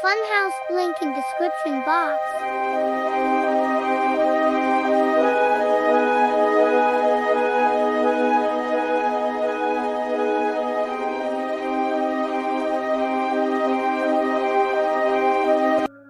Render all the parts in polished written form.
Funhouse, link in description box.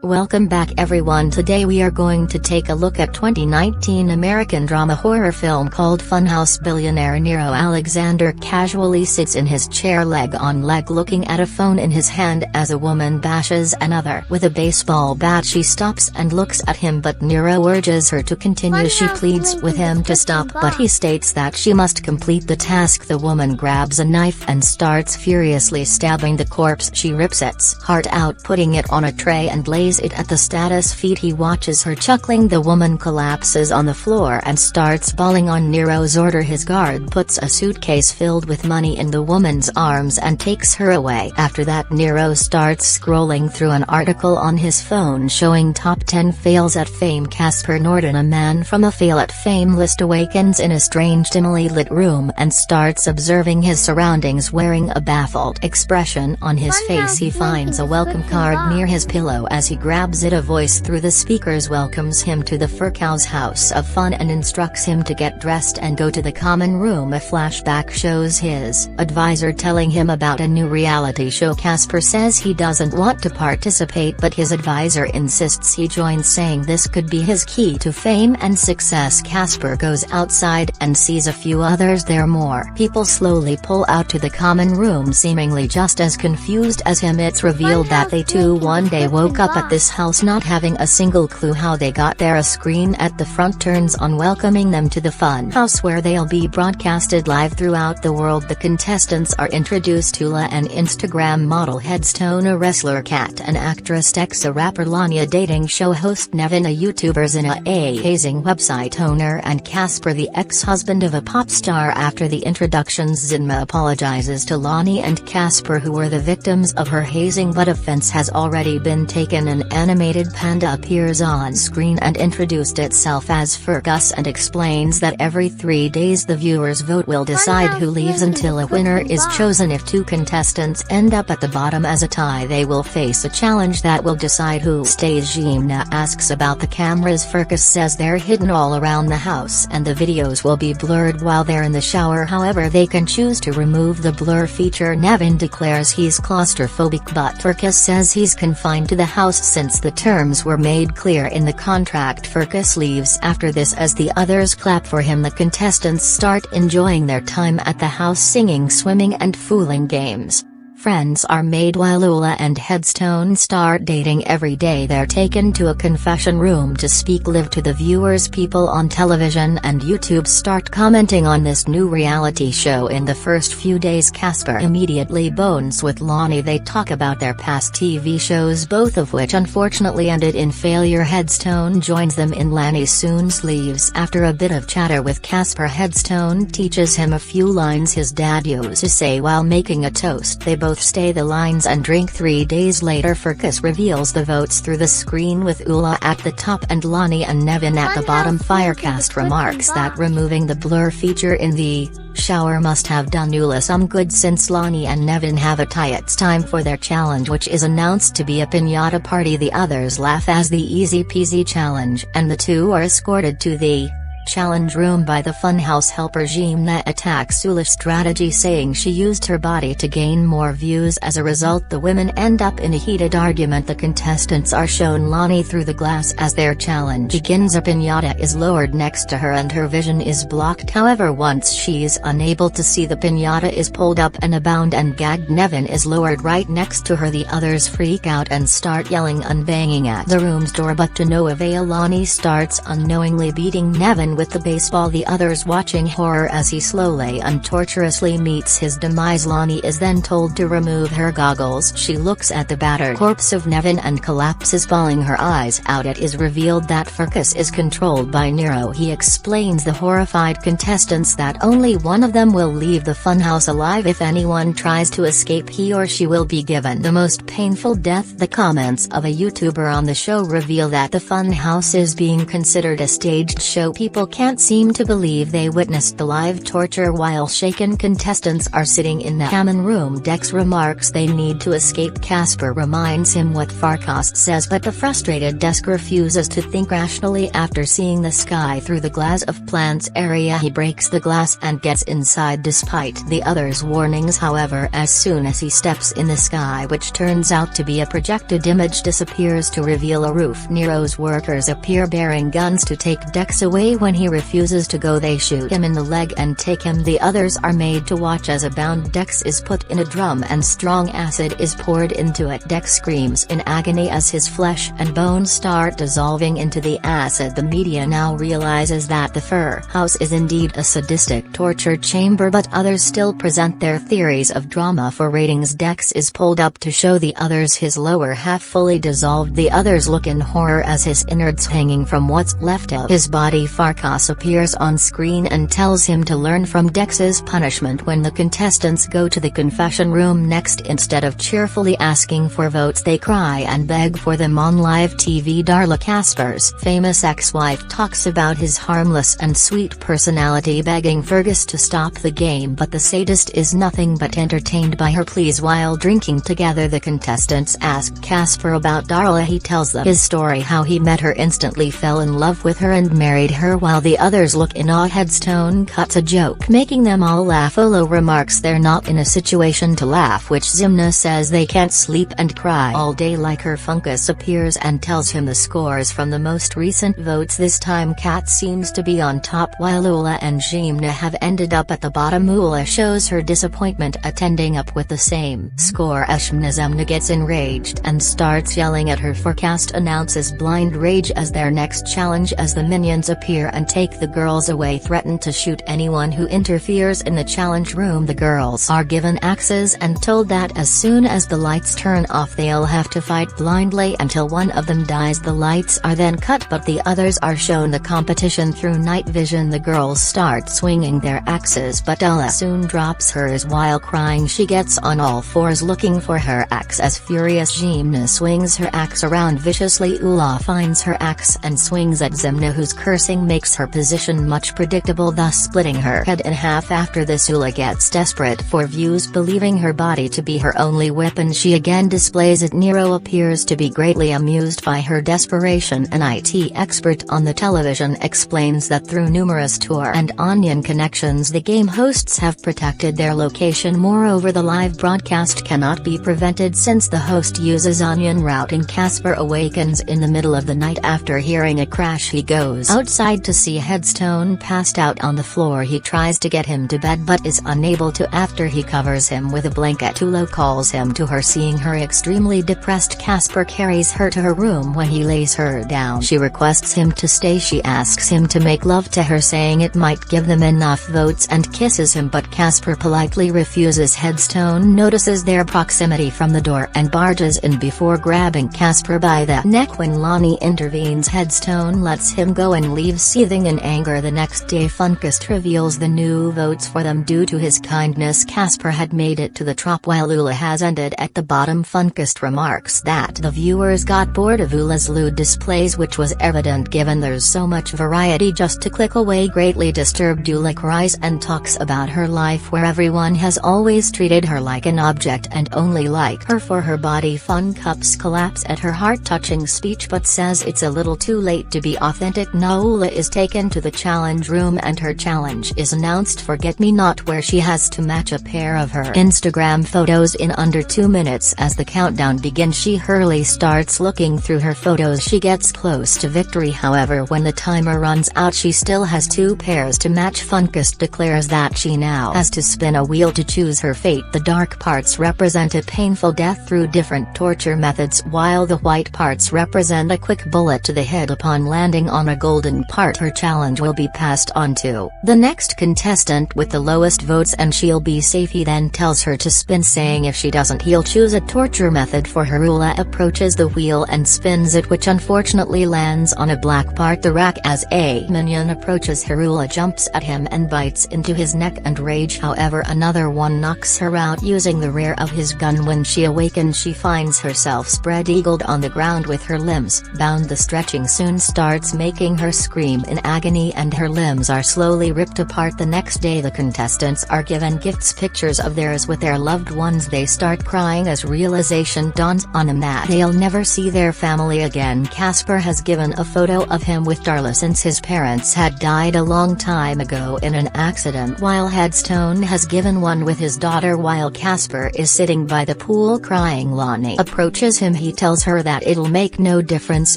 Welcome back everyone. Today we are going to take a look at 2019 American drama horror film called Funhouse. Billionaire Nero Alexander casually sits in his chair leg on leg looking at a phone in his hand as a woman bashes another with a baseball bat. She stops and looks at him, but Nero urges her to continue. She pleads with him to stop, but he states that she must complete the task. The woman grabs a knife and starts furiously stabbing the corpse. She rips its heart out, putting it on a tray and lays it at the status feet. He watches her chuckling. The woman collapses on the floor and starts bawling. On Nero's order, his guard puts a suitcase filled with money in the woman's arms and takes her away. After that, Nero starts scrolling through an article on his phone showing top 10 fails at fame. Casper Norden, a man from a fail at fame list, awakens in a strange dimly lit room and starts observing his surroundings. Wearing a baffled expression on his face, he finds a welcome card near his pillow. As he grabs it, a voice through the speakers welcomes him to the fHatchet's house of fun and instructs him to get dressed and go to the common room. A flashback shows his advisor telling him about a new reality show. Casper says he doesn't want to participate, but his advisor insists he joins, saying this could be his key to fame and success. Casper goes outside and sees a few others there. More people slowly pull out to the common room, seemingly just as confused as him. It's revealed that they too one day woke up at this house not having a single clue how they got there. A screen at the front turns on, welcoming them to the fun house, where they'll be broadcasted live throughout the world. The contestants are introduced: Tula, an Instagram model; Headstone, a wrestler; Kat, an actress; Tex, a rapper; Lanya, dating show host; Nevin, a YouTuber; Zina, a hazing website owner; and Casper, the ex-husband of a pop star. After the introductions, Zinma apologizes to Lonnie and Casper, who were the victims of her hazing, but offense has already been taken. An animated panda appears on screen and introduced itself as fHatchet and explains that every 3 days the viewers' vote will decide who leaves until a winner is chosen. If two contestants end up at the bottom as a tie, they will face a challenge that will decide who stays. Jimna asks about the cameras. fHatchet says they're hidden all around the house and the videos will be blurred while they're in the shower. However, they can choose to remove the blur feature. Nevin declares he's claustrophobic, but fHatchet says he's confined to the house since the terms were made clear in the contract. fHatchet leaves after this as the others clap for him. The contestants start enjoying their time at the house, singing, swimming and fooling games. Friends are made while Lula and Headstone start dating. Every day they're taken to a confession room to speak live to the viewers. People on television and YouTube start commenting on this new reality show. In the first few days, Casper immediately bones with Lonnie. They talk about their past TV shows, both of which unfortunately ended in failure. Headstone joins them in. Lanny soon leaves after a bit of chatter with Casper. Headstone teaches him a few lines his dad used to say while making a toast. They both stay the lines and drink. 3 days later, fHatchet reveals the votes through the screen with Ula at the top and Lonnie and Nevin at the bottom. fHatchet remarks that removing the blur feature in the shower must have done Ula some good, since Lonnie and Nevin have a tie. It's time for their challenge, which is announced to be a piñata party. The others laugh as the easy peasy challenge, and the two are escorted to the challenge room by the Funhouse helper. Jimna attacks Ula's strategy, saying she used her body to gain more views. As a result, the women end up in a heated argument. The contestants are shown Lonnie through the glass as their challenge begins. A piñata is lowered next to her and her vision is blocked. However, once she's unable to see, the piñata is pulled up and a bound and gagged Nevin is lowered right next to her. The others freak out and start yelling and banging at the room's door, but to no avail. Lonnie starts unknowingly beating Nevin with the baseball, the others watching horror as he slowly and tortuously meets his demise. Lonnie is then told to remove her goggles. She looks at the battered corpse of Nevin and collapses, bawling her eyes out. It is revealed that fHatchet is controlled by Nero. He explains the horrified contestants that only one of them will leave the funhouse alive. If anyone tries to escape, he or she will be given the most painful death. The comments of a YouTuber on the show reveal that the funhouse is being considered a staged show. People People can't seem to believe they witnessed the live torture while shaken contestants are sitting in the common room. Dex remarks they need to escape. Casper reminds him what fHatchet says, but the frustrated Dex refuses to think rationally. After seeing the sky through the glass of plants area, he breaks the glass and gets inside despite the others' warnings. However, as soon as he steps in the sky, which turns out to be a projected image, disappears to reveal a roof. Nero's workers appear bearing guns to take Dex away. When he refuses to go, they shoot him in the leg and take him. The others are made to watch as a bound Dex is put in a drum and strong acid is poured into it. Dex screams in agony as his flesh and bones start dissolving into the acid. The media now realizes that the Funhouse is indeed a sadistic torture chamber, but others still present their theories of drama for ratings. Dex is pulled up to show the others his lower half fully dissolved. The others look in horror as his innards hanging from what's left of his body. fHatchet appears on screen and tells him to learn from Dex's punishment. When the contestants go to the confession room next, instead of cheerfully asking for votes, they cry and beg for them on live TV. Darla, Casper's famous ex-wife, talks about his harmless and sweet personality, begging Fergus to stop the game, but the sadist is nothing but entertained by her pleas. While drinking together, the contestants ask Casper about Darla. He tells them his story, how he met her, instantly fell in love with her and married her. While the others look in awe, Headstone cuts a joke, making them all laugh. Olo remarks they're not in a situation to laugh, which Zimna says they can't sleep and cry all day. Like her, Funkus appears and tells him the scores from the most recent votes. This time Kat seems to be on top, while Ula and Jimna have ended up at the bottom. Ula shows her disappointment at ending up with the same score as Zimna gets enraged and starts yelling at her. Forecast announces Blind Rage as their next challenge as the minions appear and take the girls away, threaten to shoot anyone who interferes in the challenge room. The girls are given axes and told that as soon as the lights turn off they'll have to fight blindly until one of them dies. The lights are then cut, but the others are shown the competition through night vision. The girls start swinging their axes, but Ella soon drops hers. While crying, she gets on all fours looking for her axe as furious Jimna swings her axe around viciously. Ula finds her axe and swings at Zimna, whose cursing makes her position much predictable, thus splitting her head in half. After this, Ula gets desperate for views, believing her body to be her only weapon. She again displays it. Nero appears to be greatly amused by her desperation. An IT expert on the television explains that through numerous Tor and Onion connections the game hosts have protected their location. Moreover, the live broadcast cannot be prevented since the host uses Onion routing. Casper awakens in the middle of the night after hearing a crash. He goes outside to see Headstone passed out on the floor. He tries to get him to bed but is unable to. After he covers him with a blanket, Ula calls him to her. Seeing her extremely depressed, Casper carries her to her room. When he lays her down, she requests him to stay. She asks him to make love to her, saying it might give them enough votes, and kisses him, but Casper politely refuses. Headstone notices their proximity from the door and barges in before grabbing Casper by the neck. When Lonnie intervenes, Headstone lets him go and leaves seething in anger. The next day, Funkus reveals the new votes for them. Due to his kindness, Casper had made it to the top while Ula has ended at the bottom. Funkus remarks that the viewers got bored of Ula's lewd displays, which was evident given there's so much variety just to click away. Greatly disturbed, Ula cries and talks about her life where everyone has always treated her like an object and only like her for her body. Funcups collapse at her heart-touching speech but says it's a little too late to be authentic. Now Ula is taken to the challenge room and her challenge is announced: Forget Me Not, where she has to match a pair of her Instagram photos in under 2 minutes. As the countdown begins, she hurriedly starts looking through her photos. She gets close to victory, however when the timer runs out she still has 2 pairs to match. Funkus declares that she now has to spin a wheel to choose her fate. The dark parts represent a painful death through different torture methods, while the white parts represent a quick bullet to the head. Upon landing on a golden part, her challenge will be passed on to the next contestant with the lowest votes and she'll be safe. He then tells her to spin, saying if she doesn't he'll choose a torture method for her. Ula approaches the wheel and spins it, which unfortunately lands on a black part, the rack. As a minion approaches her, Ula jumps at him and bites into his neck and rage. However, another one knocks her out using the rear of his gun. When she awakens, she finds herself spread-eagled on the ground with her limbs bound. The stretching soon starts making her scream in agony and her limbs are slowly ripped apart. The next day the contestants are given gifts, pictures of theirs with their loved ones. They start crying as realization dawns on them that they'll never see their family again. Casper has given a photo of him with Darla since his parents had died a long time ago in an accident, while Headstone has given one with his daughter while Casper is sitting by the pool crying. Lonnie approaches him. He tells her that it'll make no difference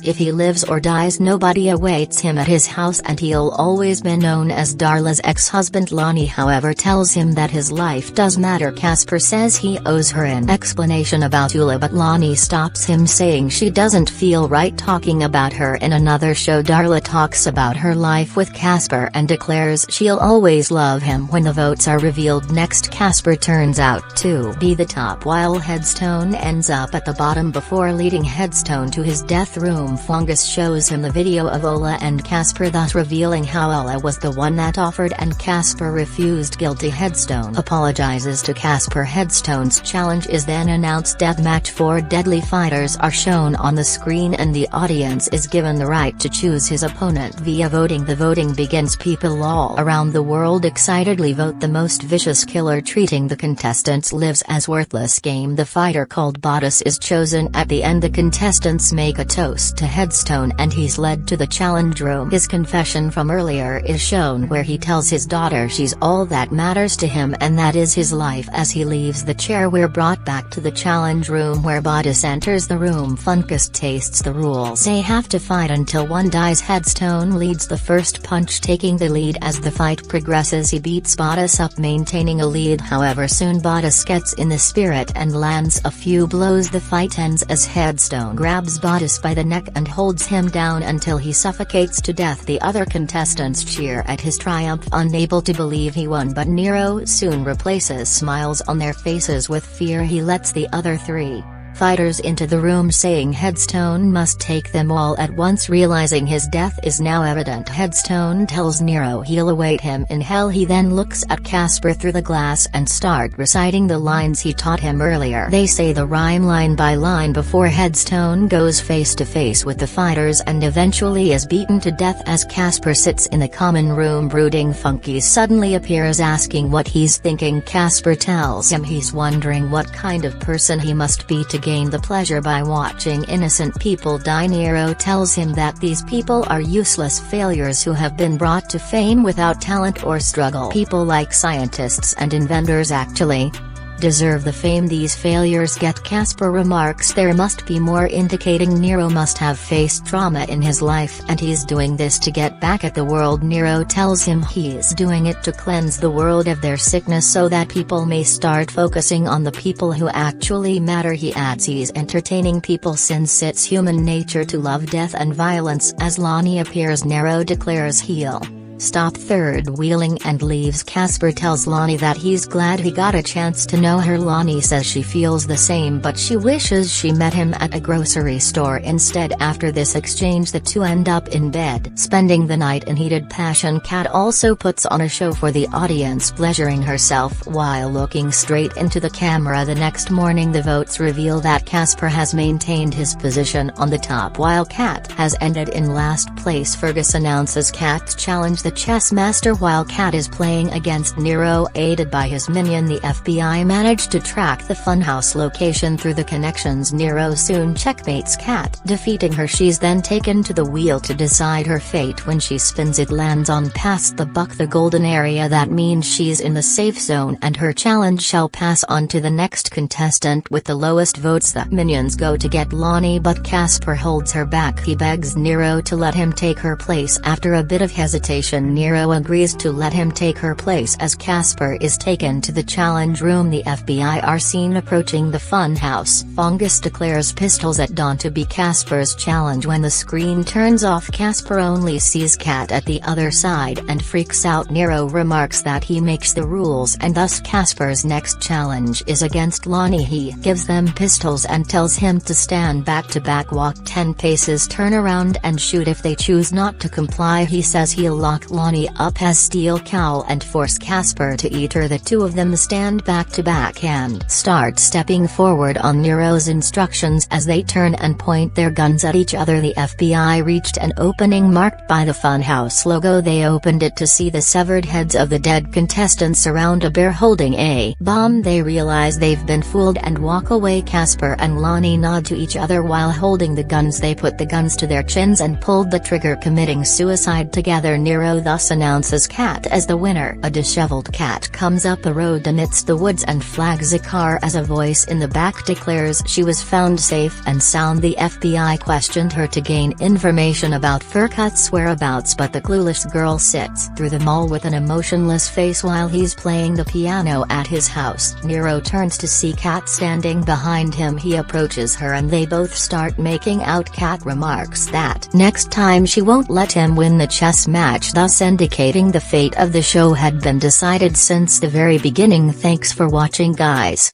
if he lives or dies. Nobody awaits him at his house and he'll always be known as Darla's ex-husband. Lonnie however tells him that his life does matter. Casper says he owes her an explanation about Ula, but Lonnie stops him saying she doesn't feel right talking about her. In another show, Darla talks about her life with Casper and declares she'll always love him. When the votes are revealed next, Casper turns out to be the top while Headstone ends up at the bottom. Before leading Headstone to his death room, Fungus shows him the video of Ola and Casper, thus revealing how Ola was the one that offered and Casper refused. Guilty. Headstone apologizes to Casper. Headstone's challenge is then announced. Deathmatch. 4 deadly fighters are shown on the screen and the audience is given the right to choose his opponent via voting. The voting begins. People all around the world excitedly vote. The most vicious killer treating the contestants lives as worthless. Game. The fighter called Bodice is chosen. At the end the contestants make a toast to Headstone and he's led to the challenge room. His confession from earlier is shown where he tells his daughter she's all that matters to him and that is his life. As he leaves the chair, we're brought back to the challenge room where Bodice enters the room. Fungus tastes the rules. They have to fight until one dies. Headstone leads the first punch, taking the lead. As the fight progresses he beats Bodice up, maintaining a lead. However soon Bodice gets in the spirit and lands a few blows. The fight ends as Headstone grabs Bodice by the neck and holds him down until he suffocates to death. The other contestants cheer at his triumph, unable to believe he won, but Nero soon replaces smiles on their faces with fear. He lets the other 3 fighters into the room, saying Headstone must take them all at once. Realizing his death is now evident, Headstone tells Nero he'll await him in hell. He then looks at Casper through the glass and start reciting the lines he taught him earlier. They say the rhyme line by line before Headstone goes face to face with the fighters and eventually is beaten to death. As Casper sits in the common room brooding, Funky suddenly appears asking what he's thinking. Casper tells him he's wondering what kind of person he must be to gain the pleasure by watching innocent people die. Nero tells him that these people are useless failures who have been brought to fame without talent or struggle. People like scientists and inventors actually deserve the fame these failures get. Casper remarks there must be more, indicating Nero must have faced trauma in his life and he's doing this to get back at the world. Nero tells him he's doing it to cleanse the world of their sickness so that people may start focusing on the people who actually matter. He adds he's entertaining people since it's human nature to love death and violence. As Lonnie appears, Nero declares he'll stop third wheeling and leaves. Casper tells Lonnie that he's glad he got a chance to know her. Lonnie says she feels the same, but she wishes she met him at a grocery store instead. After this exchange the two end up in bed, spending the night in heated passion. Kat also puts on a show for the audience, pleasuring herself while looking straight into the camera. The next morning the votes reveal that Casper has maintained his position on the top while Kat has ended in last place. Fergus announces Kat's challenge the chess master while Kat is playing against Nero. Aided by his minion, the FBI managed to track the Funhouse location through the connections. Nero soon checkmates Kat, defeating her. She's then taken to the wheel to decide her fate. When she spins it lands on past the buck, the golden area. That means she's in the safe zone and her challenge shall pass on to the next contestant with the lowest votes. The minions go to get Lonnie, but Casper holds her back. He begs Nero to let him take her place. After a bit of hesitation, Nero agrees to let him take her place. As Casper is taken to the challenge room, the FBI are seen approaching the Funhouse. Fungus declares pistols at dawn to be Casper's challenge. When the screen turns off, Casper only sees Kat at the other side and freaks out. Nero remarks that he makes the rules and thus Casper's next challenge is against Lonnie. He gives them pistols and tells him to stand back to back, walk 10 paces, turn around and shoot if they choose not to comply. He says he'll lock lock Lonnie up as steel cowl and force Casper to eat her. The two of them stand back to back and start stepping forward on Nero's instructions as they turn and point their guns at each other. The FBI reached an opening marked by the Funhouse logo. They opened it to see the severed heads of the dead contestants around a bear holding a bomb. They realize they've been fooled and walk away. Casper and Lonnie nod to each other while holding the guns. They put the guns to their chins and pulled the trigger, committing suicide together. Nero thus announces Cat as the winner. A disheveled cat comes up the road amidst the woods and flags a car as a voice in the back declares she was found safe and sound. The FBI questioned her to gain information about fHatchet's whereabouts, but the clueless girl sits through them all with an emotionless face while he's playing the piano at his house. Nero turns to see Cat standing behind him. He approaches her and they both start making out. Cat remarks that next time she won't let him win the chess match, thus indicating the fate of the show had been decided since the very beginning. Thanks for watching, guys.